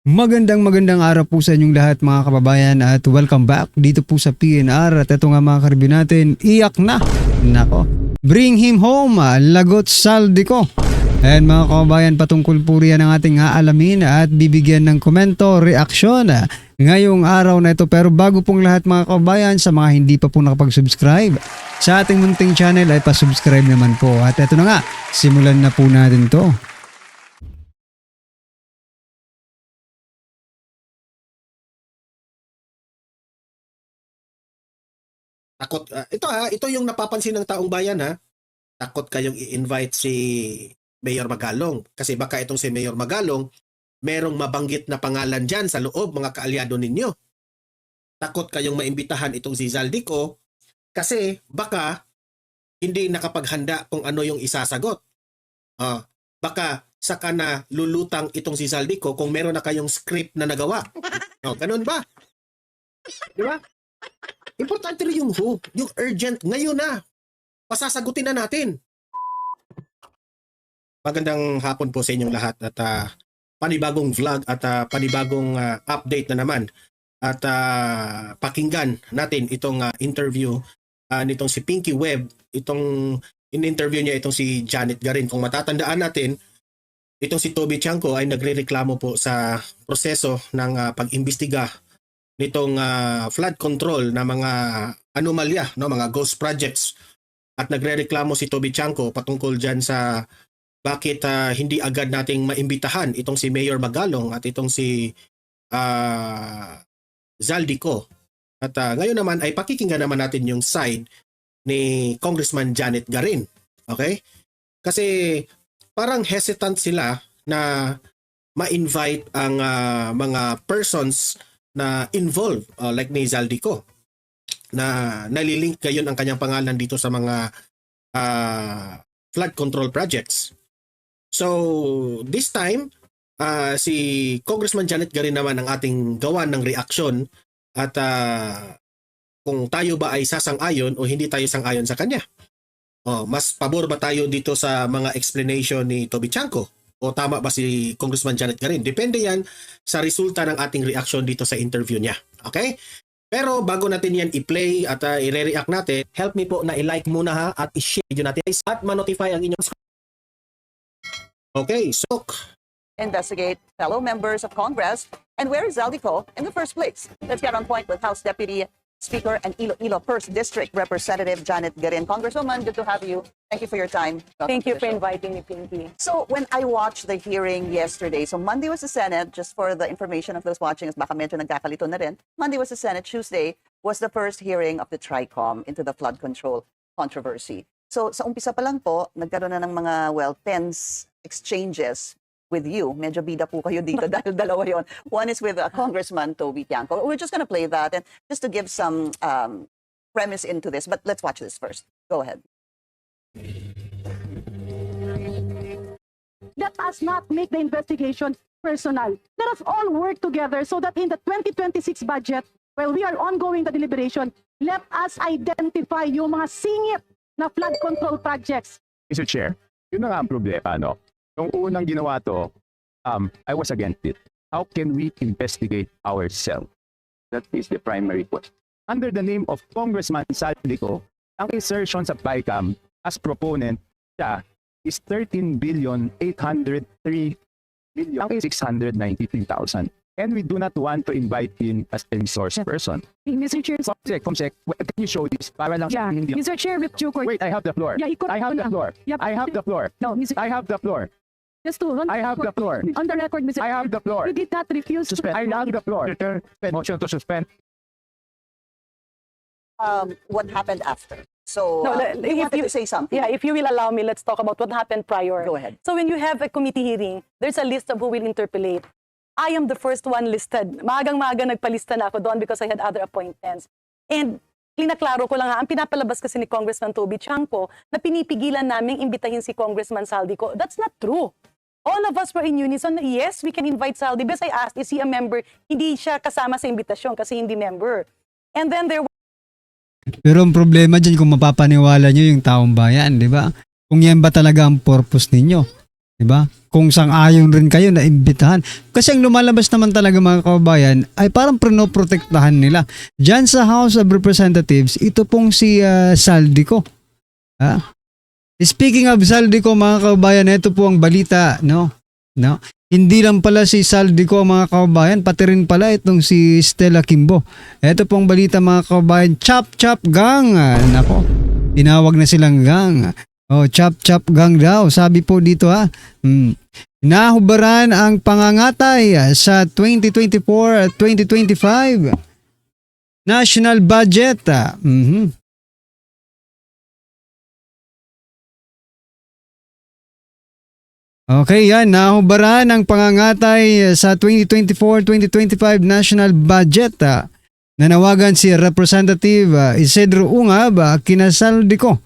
Magandang araw po sa inyong lahat mga kababayan at welcome back dito po sa PNR. At ito nga mga karibyo natin, iyak na. Nako, bring him home, lagot Saldico. And mga kababayan, patungkol po riyan ang ating aalamin at bibigyan ng komento, reaksyon ngayong araw na ito. Pero bago pong lahat mga kababayan, sa mga hindi pa po nakapag-subscribe sa ating munting channel ay pa-subscribe naman po. At ito na nga, simulan na po natin to. Takot, ito yung napapansin ng taong bayan ha. Takot kayong i-invite si Mayor Magalong. Kasi baka itong si Mayor Magalong, merong mabanggit na pangalan dyan sa loob mga kaalyado ninyo. Takot kayong maimbitahan itong si Zaldico kasi baka hindi nakapaghanda kung ano yung isasagot. Baka saka na lulutang itong si Zaldico kung meron na kayong script na nagawa. Ganun ba? Di ba? Importante rin yung who, yung urgent, ngayon na. Pasasagutin na natin. Magandang hapon po sa inyong lahat at panibagong vlog at panibagong update na naman. At pakinggan natin itong interview nitong si Pinky Webb. Itong in-interview niya itong si Janet Garin. Kung matatandaan natin, itong si Toby Chanco ay nagrereklamo po sa proseso ng pag-imbestiga nitong flood control na mga anomalya, no, mga ghost projects. At nagrereklamo si Toby Chanco patungkol dyan sa bakit hindi agad nating maimbitahan itong si Mayor Magalong at itong si Zaldico. At ngayon naman ay pakikinggan naman natin yung side ni Congressman Janet Garin. Okay? Kasi parang hesitant sila na ma-invite ang mga persons na involved like ni Zaldico na nalilink ngayon ang kanyang pangalan dito sa mga flood control projects. So this time si Congressman Janet Garin naman ang ating gawan ng reaksyon at kung tayo ba ay sasang-ayon o hindi tayo sang-ayon sa kanya. Mas pabor ba tayo dito sa mga explanation ni Toby Chanco? O tama ba si Congressman Janet Garin? Depende yan sa resulta ng ating reaction dito sa interview niya. Okay? Pero bago natin yan i-play at i-react natin, help me po na i-like muna ha at i-share video natin at ma-notify ang inyong... Okay, so... Investigate fellow members of Congress and where is Zaldico in the first place? Let's get on point with House Deputy Speaker and Iloilo 1st District Representative Janet Garin. Congresswoman, good to have you. Thank you for your time. Thank you for inviting me, Pinky. So when I watched the hearing yesterday, so Monday was the Senate, just for the information of those watching, baka medyo nagkakalito na rin. Monday was the Senate, Tuesday was the first hearing of the TRICOM into the flood control controversy. So sa umpisa pa lang po, nagkaroon na ng mga, tense exchanges with you. Medyo bida po kayo dito dahil dalawa yon. One is with Congressman Toby Chanco. We're just going to play that and just to give some premise into this. But let's watch this first. Go ahead. Let us not make the investigation personal. Let us all work together so that in the 2026 budget, while we are ongoing the deliberation, let us identify yung mga singit na flood control projects. Mr. Chair, yun na nga ang problema, no? Nung unang ginawa to, I was against it. How can we investigate ourselves? That is the primary question. Under the name of Congressman Zaldico, ang insertion sa BICAM as proponent siya is 13,803,693,000. And we do not want to invite him as a resource person. Mr. Chair, Comsec, can you show this? Para lang yeah. hindi... Mr. Chair, with due court. Wait, I have the floor. Yeah, I have the floor. Yep. I have the floor. No, Mr. I have the floor. Just to I have the floor. On the record, Mr. I have the floor. You did not refuse Suspend. I have the floor. Motion to suspend. What happened after? So No, you if wanted you- to say something. Yeah, if you will allow me, let's talk about what happened prior. Go ahead. So when you have a committee hearing, there's a list of who will interpellate. I am the first one listed. Maagang-maaga nagpalista na ako doon because I had other appointments. And klinaklaro ko lang ang pinapalabas kasi ni Congressman Toby Chanco na pinipigilan naming imbitahin si Congressman Zaldico. That's not true. All of us were in unison. Yes, we can invite Zaldi. Because I asked, is he a member? Hindi siya kasama sa imbitasyon kasi hindi member. And then there Pero ang problema dyan kung mapapaniwala nyo yung taong bayan, di ba? Kung yan ba talaga ang purpose ninyo? Diba? Kung sang-ayon rin kayo na imbitahan. Kasi ang lumalabas naman talaga mga kababayan ay parang pinoprotektahan nila. Diyan sa House of Representatives, ito pong si Saldico. Ha? Speaking of Saldico mga kababayan, ito po ang balita, no? No? Hindi lang pala si Saldico mga kababayan, pati rin pala itong si Stella Kimbo. Ito pong balita mga kababayan, Chop Chop Gang. Nako, tinawag na silang gang. Oh, Chop Chop Gang daw. Sabi po dito nahubaran ang pangangatay sa 2024-2025 national budget. Okay, yan. Nahubaran ang pangangatay sa 2024-2025 national budget. Nanawagan si Representative Isidro Ungab, Kinasaldico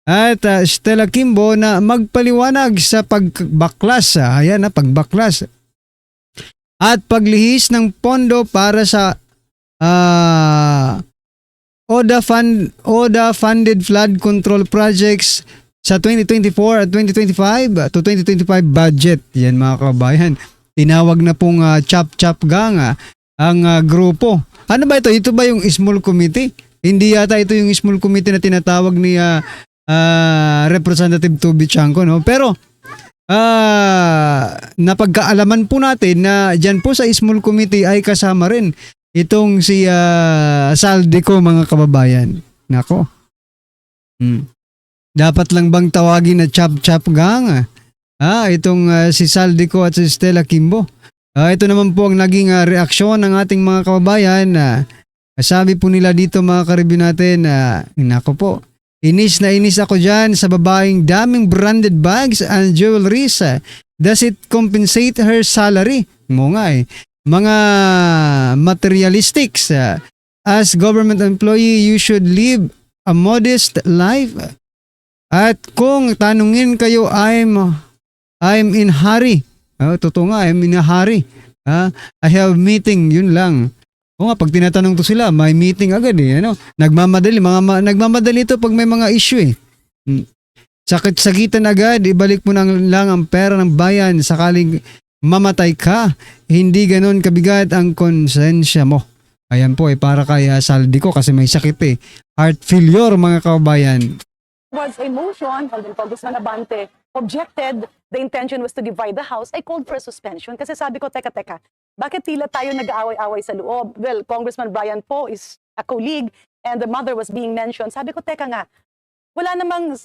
at Stella Kimbo na magpaliwanag sa pagbaklas. Ayan na, pagbaklas. At paglihis ng pondo para sa ODA funded flood control projects sa 2024 at 2025 to 2025 budget. Yan mga kabayan. Tinawag na pong Chop Chop Gang ang grupo. Ano ba ito? Ito ba yung small committee? Hindi yata ito yung small committee na tinatawag ni Representative Toby Chanco, no? Pero napagkaalaman po natin na dyan po sa small committee ay kasama rin itong si Saldico mga kababayan. Nako. Dapat lang bang tawagin na Chop Chop Gang? Itong si Saldico at si Stella Kimbo. Ito naman po ang naging reaksyon ng ating mga kababayan. Sabi po nila dito mga karibyo natin, nako po, inis na inis ako dyan sa babaeng daming branded bags and jewelries. Does it compensate her salary? Mo nga Mga materialistics. As government employee, you should live a modest life. At kung tanungin kayo, I'm in hurry. Totoo nga, I'm in a hurry. I have meeting, yun lang. O nga, pag tinatanong to sila, may meeting agad Nagmamadali. Nagmamadali ito pag may mga issue Sakit-sakitan agad, ibalik mo lang ang pera ng bayan sakaling mamatay ka. Hindi ganon kabigat ang konsensya mo. Ayan po para kay Saldico kasi may sakit Heart failure mga kababayan. Was a motion, and then Congressman Abante objected. The intention was to divide the House. I called for a suspension kasi sabi ko, teka, bakit tila tayo nag-aaway-away sa loob? Well, Congressman Brian po is a colleague and the mother was being mentioned. Sabi ko, teka nga, wala namang,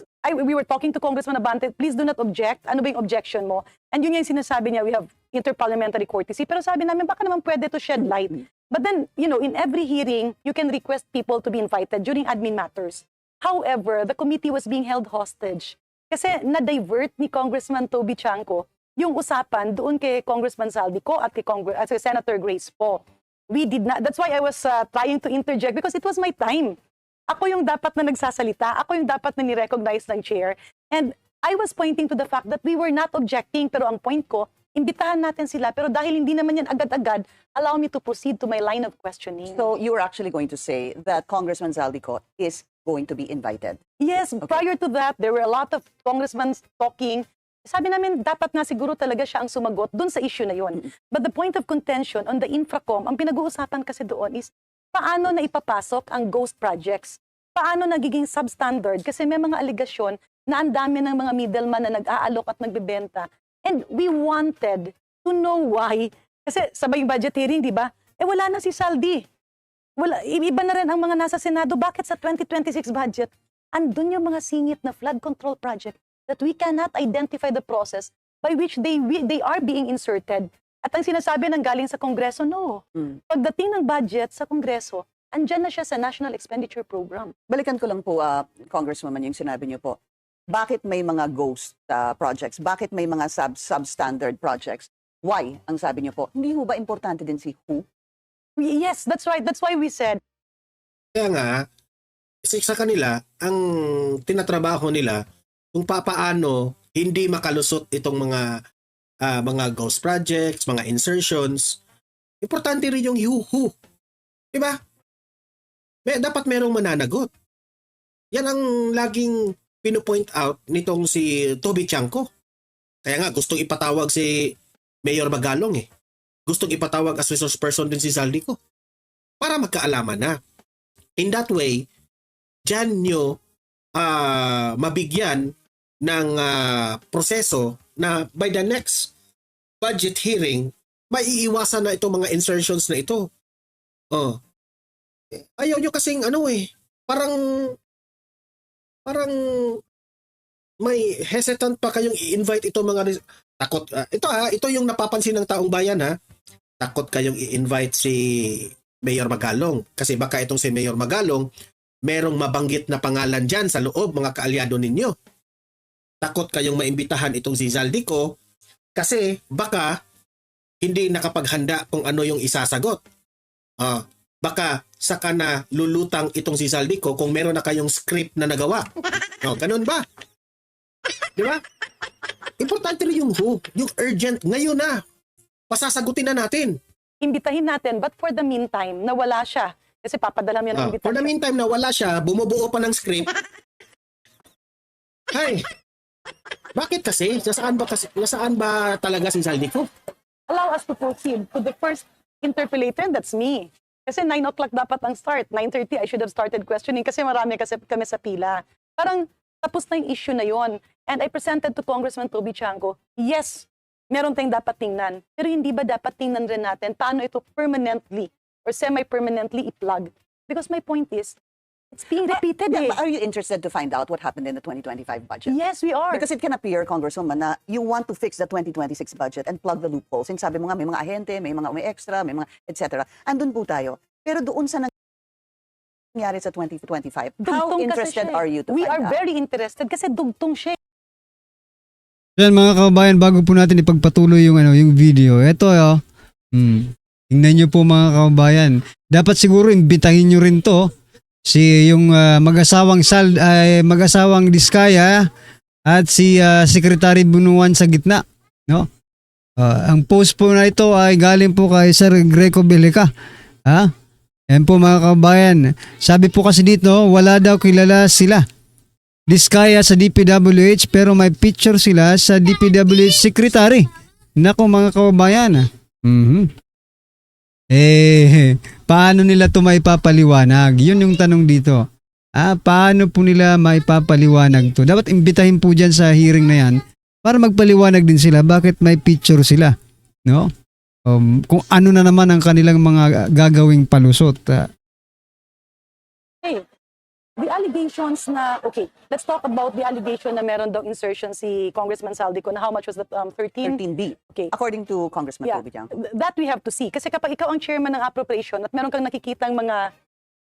we were talking to Congressman Abante, please do not object. Ano ba yung objection mo? And yun yung sinasabi niya, we have interparliamentary courtesy. Pero sabi namin, baka naman pwede to shed light. But then, in every hearing, you can request people to be invited during admin matters. However, the committee was being held hostage. Kasi na-divert ni Congressman Toby Chanco yung usapan doon kay Congressman Saldico at kay Senator Grace po. We did not, that's why I was trying to interject because it was my time. Ako yung dapat na nagsasalita, ako yung dapat na ni-recognize ng chair. And I was pointing to the fact that we were not objecting, pero ang point ko, imbitahan natin sila, pero dahil hindi naman yan agad-agad, allow me to proceed to my line of questioning. So you were actually going to say that Congressman Saldico is going to be invited? Yes, prior to that, there were a lot of congressmen talking. Sabi namin, dapat nga siguro talaga siya ang sumagot dun sa issue na yun. But the point of contention on the Infracom, ang pinag-uusapan kasi doon is, paano na ipapasok ang ghost projects? Paano nagiging substandard? Kasi may mga aligasyon na ang dami ng mga middleman na nag-aalok at nagbebenta. And we wanted to know why. Kasi sabay yung budget hearing, di ba? Wala na si Saldi. Iba na rin ang mga nasa Senado. Bakit sa 2026 budget, andun yung mga singit na flood control project that we cannot identify the process by which they are being inserted. At ang sinasabi ng galing sa Kongreso, no. Pagdating ng budget sa Kongreso, andyan na siya sa National Expenditure Program. Balikan ko lang po, Congresswoman, yung sinabi niyo po. Bakit may mga ghost projects? Bakit may mga substandard projects? Why? Ang sabi niyo po, hindi ho ba importante din si who? Yes, that's right. That's why we said. Kaya nga, sa kanila, ang tinatrabaho nila, kung papaano hindi makalusot itong mga ghost projects, mga insertions. Importante rin yung who. Diba? Dapat merong mananagot. Yan ang laging pinupoint out nitong si Toby Chanco. Kaya nga, gustong ipatawag si Mayor Magalong eh. Gustong ipatawag as resource person din si Zaldico. Para magkaalaman na. In that way, dyan nyo mabigyan ng proseso na by the next budget hearing, maiiwasan na itong mga insertions na ito. Oh. Ayaw nyo kasing parang may hesitant pa kayong i-invite itong mga takot. Ito yung napapansin ng taong bayan ha. Takot kayong i-invite si Mayor Magalong. Kasi baka itong si Mayor Magalong, merong mabanggit na pangalan dyan sa loob, mga kaalyado ninyo. Takot kayong maimbitahan itong si Zaldico kasi baka hindi nakapaghanda kung ano yung isasagot. Baka saka na lulutang itong si Zaldico kung meron na kayong script na nagawa. Ganun ba? Di ba? Importante rin yung who, yung urgent. Ngayon na, pasasagutin na natin. Imbitahin natin, but for the meantime, nawala siya. Kasi papadala mo yan ng For the invitation. meantime na wala siya, bumubuo pa ng script. Hay, bakit kasi? Nasaan ba talaga si Zaldico? Allow us to proceed to the first interpellator, and that's me. Kasi 9 o'clock dapat ang start. 9:30, I should have started questioning kasi marami kasi kami sa pila. Parang tapos na yung issue na yon. And I presented to Congressman Toby Chango, yes, meron tayong dapat tingnan. Pero hindi ba dapat tingnan rin natin paano ito permanently or semi-permanently i-plug? Because my point is, it's being repeated Yeah, eh. but are you interested to find out what happened in the 2025 budget? Yes, we are. Because it can appear, Congresswoman, na you want to fix the 2026 budget and plug the loopholes. Yung sabi mo nga, may mga ahente, may mga may extra, may mga etc. Andun po tayo. Pero doon sa nangyari sa 2025, how Dugtong kasi interested siya eh. are you to We find are out? very interested kasi dugtong siya. Yan mga kababayan, bago po natin ipagpatuloy yung video. Ito tingnan nyo po mga kababayan. Dapat siguro imbitahin nyo rin to yung mag-asawang Diskaya at si Secretary Bunuan sa gitna, no? Ang post po na ito ay galing po kay Sir Greco Belica. Yan po mga kababayan. Sabi po kasi dito, wala daw kilala sila Diskaya sa DPWH pero may picture sila sa DPWH Secretary. Nako mga kababayan. Paano nila ito maipapaliwanag? Yun yung tanong dito. Paano po nila maipapaliwanag to? Dapat imbitahin po dyan sa hearing na yan para magpaliwanag din sila bakit may picture sila. No? Kung ano na naman ang kanilang mga gagawing palusot. Hey, the allegations na, okay, let's talk about the allegation na meron daw insertion si Congressman Zaldico na how much was that, 13? 13B, Okay. according to Congressman Yeah, Toby Chango. that we have to see. Kasi kapag ikaw ang chairman ng appropriation at meron kang nakikitang mga,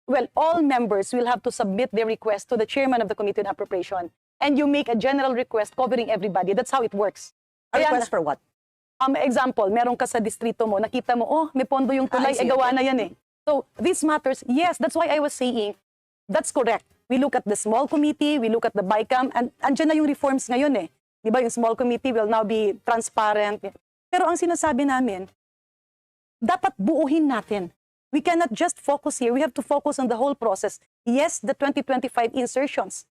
well, all members will have to submit their request to the chairman of the Committee on Appropriation. And you make a general request covering everybody. That's how it works. A Kaya request for what? example, meron ka sa distrito mo, nakita mo, may pondo yung tulay, I see, gawa okay. na yan eh. So, these matters, yes, that's why I was saying, that's correct. We look at the small committee, we look at the BICAM, and andyan na yung reforms ngayon eh. Di ba, yung small committee will now be transparent. Pero ang sinasabi namin, dapat buuhin natin. We cannot just focus here. We have to focus on the whole process. Yes, the 2025 insertions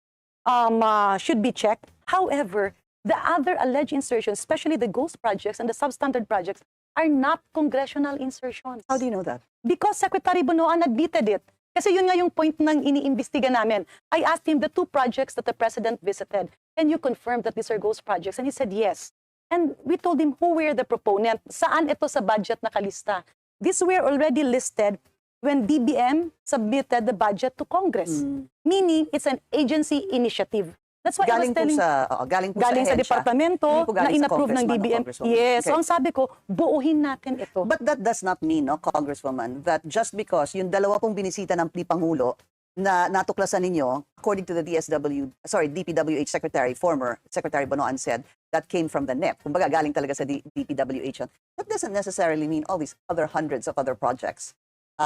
should be checked. However, the other alleged insertions, especially the ghost projects and the substandard projects, are not congressional insertions. How do you know that? Because Secretary Bunoan admitted it. Kasi yun nga yung point ng iniimbestiga namin. I asked him the 2 projects that the President visited, can you confirm that these are ghost projects? And he said yes. And we told him who were the proponent. Saan ito sa budget nakalista? These were already listed when DBM submitted the budget to Congress. Meaning, it's an agency initiative. That's why Galing I was po telling... galing po Galing ahensya. sa departamento Hindi po na galing sa inapprove ng congressman o DBM. congresswoman. Yes. Okay. So ang sabi ko, buuhin natin ito. But that does not mean, Congresswoman, that just because yung dalawa pong binisita ng Pangulo na natuklasan ninyo, according to the DPWH Secretary, former Secretary Bonoan said, that came from the NEP. Kumbaga, galing talaga sa DPWH. That doesn't necessarily mean all these other hundreds of other projects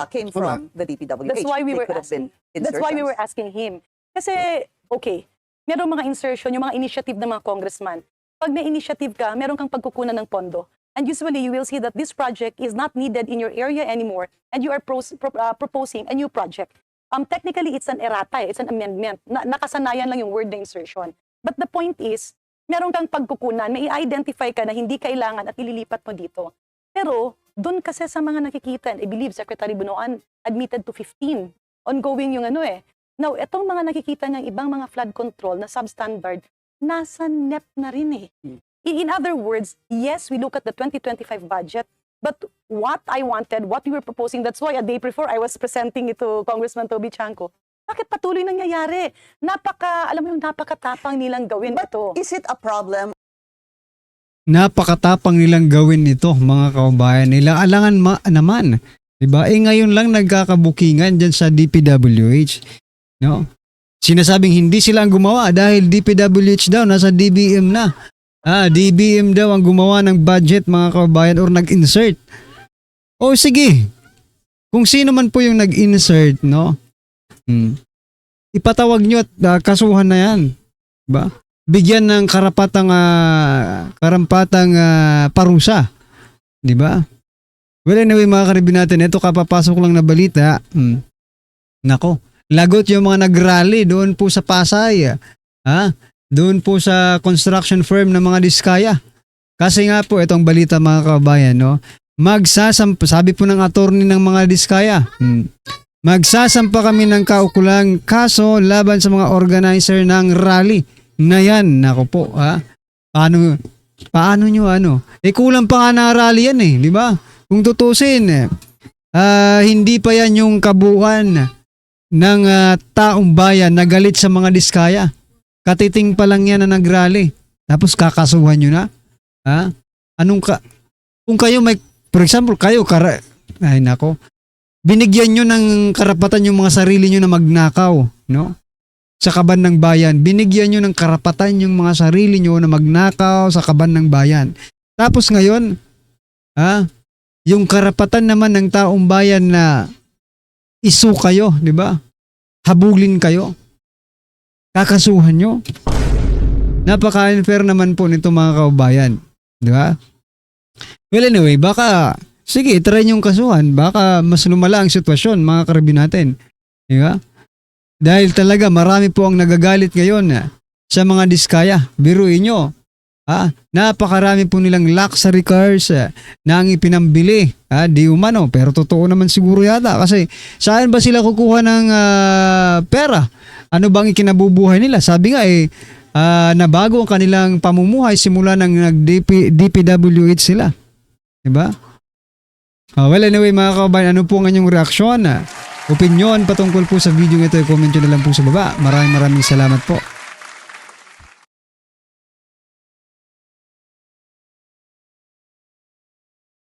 came from the DPWH. That's why we They were could have been asking. That's why we were insertions. asking him. Kasi, okay, merong mga insertion, yung mga initiative ng mga congressman. Pag may initiative ka, meron kang pagkukunan ng pondo. And usually, you will see that this project is not needed in your area anymore and you are proposing a new project. Technically, it's an errata, it's an amendment. Nakasanayan lang yung word na insertion. But the point is, meron kang pagkukunan, may i-identify ka na hindi kailangan at ililipat mo dito. Pero doon kasi sa mga nakikita, I believe Secretary Bunoan admitted to 15. Ongoing yung ano eh. Now, itong mga nakikita niyang ibang mga flood control na substandard, nasa NEP na rin eh. In other words, yes, we look at the 2025 budget, but what I wanted, what we were proposing, that's why a day before I was presenting it to Congressman Toby Chanco. Bakit patuloy nangyayari? Alam mo yung napakatapang nilang gawin ito. Is it a problem? Napakatapang nilang gawin ito, mga kababayan. Alangan naman. Diba? Ngayon lang nagkakabukingan dyan sa DPWH. No? Sinasabing hindi sila ang gumawa dahil DPWH daw, nasa DBM na. DBM daw ang gumawa ng budget, mga kababayan, or nag-insert. O sige, kung sino man po yung nag-insert, no? Ipatawag nyo at kasuhan na yan. Diba? Bigyan ng karampatang parusa. Diba? Well, anyway, mga karibin natin, ito kapapasok lang na balita. Nako, lagot yung mga nag-rally doon po sa Pasay. Doon po sa construction firm ng mga Diskaya. Kasi nga po, itong balita, mga kababayan, no? Sabi po ng attorney ng mga Diskaya, magsasampa kami ng kaukulang kaso laban sa mga organizer ng rally na yan. Nako po, Paano nyo kulang pa nga na rally yan eh, di ba? Kung tutusin, hindi pa yan yung kabuuan ng taong bayan na galit sa mga Diskaya. Katiting pa lang yan na nag-rally. Tapos kakasuhan nyo na? Kung kayo may, for example, binigyan nyo ng karapatan yung mga sarili nyo na magnakaw, no? Sa kaban ng bayan. Binigyan nyo ng karapatan yung mga sarili nyo na magnakaw sa kaban ng bayan. Tapos ngayon, yung karapatan naman ng taong bayan na isu kayo, di ba? Habulin kayo. Kakasuhan nyo. Napaka-unfair naman po nito, mga kababayan. Di ba? Well, anyway, sige, try nyo yung kasuhan. Baka mas lumala ang sitwasyon, mga karabin natin. Di ba? Dahil talaga marami po ang nagagalit ngayon sa mga Diskaya. Biruin nyo. Napakarami po nilang luxury cars na ang ipinambili. Di umano, pero totoo naman siguro yata. Kasi saan ba sila kukuha ng pera? Ano bang ikinabubuhay nila? Sabi nga nabago ang kanilang pamumuhay simula nang nag-DPWH sila. Diba? Well, anyway, mga kababayan, ano po ang inyong reaksyon? Opinion patungkol po sa video ito, i-comment nyo na lang po sa baba. Maraming salamat po.